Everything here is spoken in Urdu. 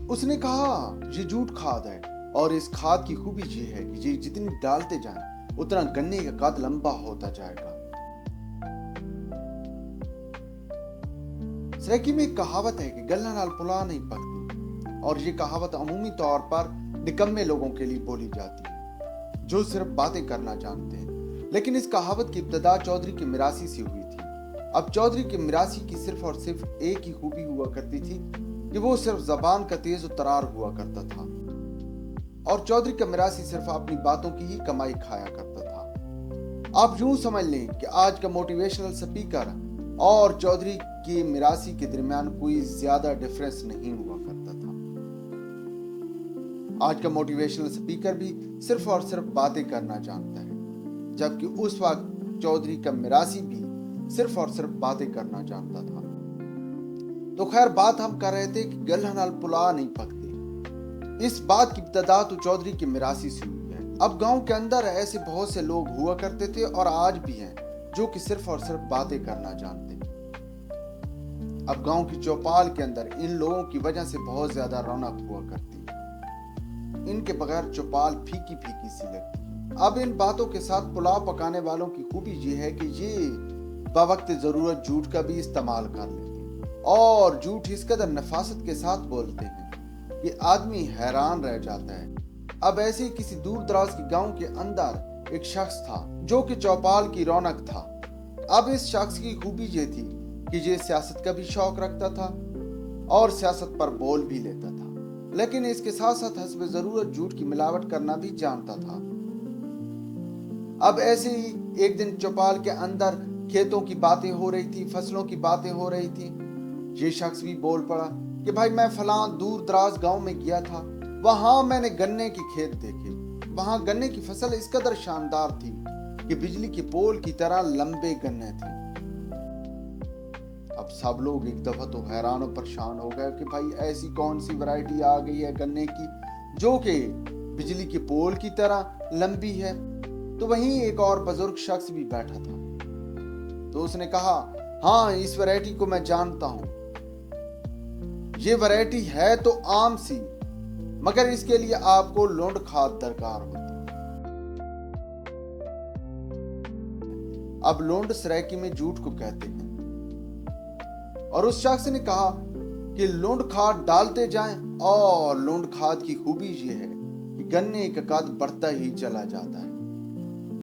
اس نے کہا یہ جھوٹ کھاد ہے اور اس کھاد کی خوبی یہ ہے کہ یہ جتنی ڈالتے جائیں اتنا گنے کا قد لمبا ہوتا جائے گا۔ سریکی میں ایک کہاوت ہے کہ گلہ نال پلا نہیں پکتی، اور یہ کہاوت عمومی طور پر نکمے لوگوں کے لیے بولی جاتی ہے جو صرف باتیں کرنا جانتے ہیں۔ لیکن اس کہاوت کی ابتدا چودھری کے میراثی سے ہوئی تھی۔ اب چودھری کے میراثی کی صرف اور صرف ایک ہی خوبی ہوا کرتی تھی کہ وہ صرف زبان کا تیز و ترار ہوا کرتا تھا، اور چودھری کا میراثی صرف اپنی باتوں کی ہی کمائی کھایا کرتا تھا۔ آپ یوں سمجھ لیں کہ آج کا موٹیویشنل سپیکر اور چودھری کے میراثی کے درمیان کوئی زیادہ ڈیفرنس نہیں ہوا کرتا تھا۔ آج کا موٹیویشنل سپیکر بھی صرف اور صرف باتیں کرنا جانتا ہے، جبکہ اس وقت چودھری کا میراثی بھی صرف اور صرف باتیں کرنا جانتا تھا۔ تو خیر، بات ہم کر رہے تھے کہ گلہ نال پلا نہیں پکتے۔ اس بات کی ابتدا تو چودھری کے میراثی سے ہوئی ہے۔ اب گاؤں کے اندر ایسے بہت سے لوگ ہوا کرتے تھے اور آج بھی ہیں جو کہ صرف اور صرف باتیں کرنا جانتے ہیں۔ اب گاؤں کی چوپال کے اندر ان لوگوں کی وجہ سے بہت زیادہ رونق ہوا کرتی ہے۔ ان کے بغیر چوپال پھیکی پھیکی سی لگتی ہے۔ اب ان باتوں کے ساتھ پلاؤ پکانے والوں کی خوبی یہ ہے کہ یہ بوقت ضرورت جھوٹ کا بھی استعمال کر لیتے ہیں، اور جھوٹ اس قدر نفاست کے ساتھ بولتے ہیں کہ آدمی حیران رہ جاتا ہے۔ اب ایسے ہی کسی دور دراز کے گاؤں کے اندر ایک شخص تھا جو کہ چوپال کی رونق تھا۔ اب اس شخص کی خوبی یہ تھی کہ یہ سیاست کا بھی شوق رکھتا تھا اور سیاست پر بول بھی لیتا تھا، لیکن اس کے ساتھ ساتھ حسب ضرورت جھوٹ کی ملاوٹ کرنا بھی جانتا تھا۔ اب ایسے ہی ایک دن چوپال کے اندر کھیتوں کی باتیں ہو رہی تھی، فصلوں کی باتیں ہو رہی تھی۔ یہ شخص بھی بول پڑا کہ بھائی میں فلاں دور دراز گاؤں میں گیا تھا، وہاں میں نے گنے کے کھیت دیکھے، وہاں گنے کی فصل اس قدر شاندار تھی کہ بجلی کے پول کی طرح لمبے گنے تھے۔ اب سب لوگ ایک دفعہ تو حیران و پریشان ہو گئے کہ بھائی ایسی کون سی ورائٹی آ گئی ہے گنے کی جو کہ بجلی کے پول کی طرح لمبی ہے۔ تو وہیں ایک اور بزرگ شخص بھی بیٹھا تھا، تو اس نے کہا ہاں اس ورائٹی کو میں جانتا ہوں، یہ ورائٹی ہے تو عام سی، مگر اس کے لیے آپ کو لونڈ کھاد درکار ہوتی ہے۔ اب لونڈ سریکی میں جھوٹ کو کہتے ہیں، اور اس شخص نے کہا کہ لونڈ کھاد ڈالتے جائیں، اور لونڈ کھاد کی خوبی یہ ہے کہ گنے کا قد بڑھتا ہی چلا جاتا ہے۔